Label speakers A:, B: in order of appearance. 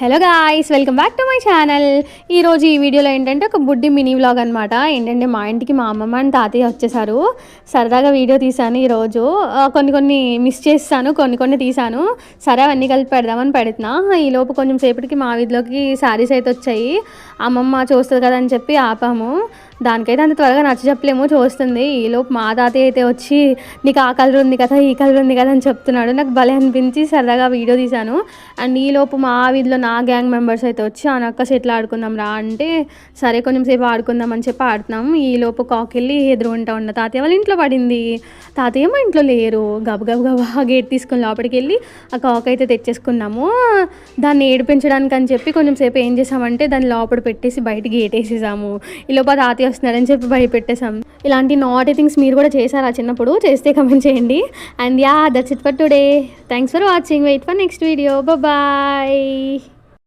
A: Hello guys, welcome back to my channel. ఈరోజు ఈ వీడియోలో ఏంటంటే ఒక బుడ్డి మినీ వ్లాగ్ అనమాట. ఏంటంటే మా ఇంటికి మా అమ్మమ్మ అండ్ తాతయ్య వచ్చేసారు. సరదాగా వీడియో తీశాను ఈరోజు. కొన్ని మిస్ చేస్తాను, కొన్ని తీశాను. సరే అవన్నీ కలిపి పెడదామని పెడుతున్నా. ఈలోపు కొంచెం సేపటికి మా వీధిలోకి శారీస్ అయితే వచ్చాయి. అమ్మమ్మ చూస్తుంది కదా అని చెప్పి ఆపాము. దానికైతే అంత త్వరగా నచ్చ చెప్పలేము, చూస్తుంది. ఈలోపు మా తాతయ్య అయితే వచ్చి నీకు ఆ కలర్ ఉంది కదా, ఈ కలర్ ఉంది కదా అని చెప్తున్నాడు. నాకు భలే అనిపించి సరదాగా వీడియో తీశాను. అండ్ ఈలోపు మా వీధిలో నా గ్యాంగ్ మెంబర్స్ అయితే వచ్చి అనక్క సెట్లు ఆడుకుందాం రా అంటే సరే కొంచెం సేపు ఆడుకుందాం అని చెప్పి ఆడుతున్నాం. ఈలోపు కాకెళ్ళి ఎదురుకుంటా ఉన్న తాతయ్య వాళ్ళ ఇంట్లో పడింది. తాతయ్య మా ఇంట్లో లేరు. గబగబా గేట్ తీసుకొని లోపలికి వెళ్ళి ఆ కాక్ అయితే తెచ్చేసుకున్నాము. దాన్ని ఏడిపించడానికి అని చెప్పి కొంచెం సేపు ఏం చేసామంటే దాన్ని లోపల పెట్టేసి బయట గేట్ వేసేసాము. ఈలోపు తాతయ్య వస్తున్నారని చెప్పి భయపెట్టేసాం. ఇలాంటి నాటీ థింగ్స్ మీరు కూడా చేశారా చిన్నప్పుడు? చేస్తే కమెంట్ చేయండి. And yeah, that's it for today. Thanks for watching. Wait for next video. Bye.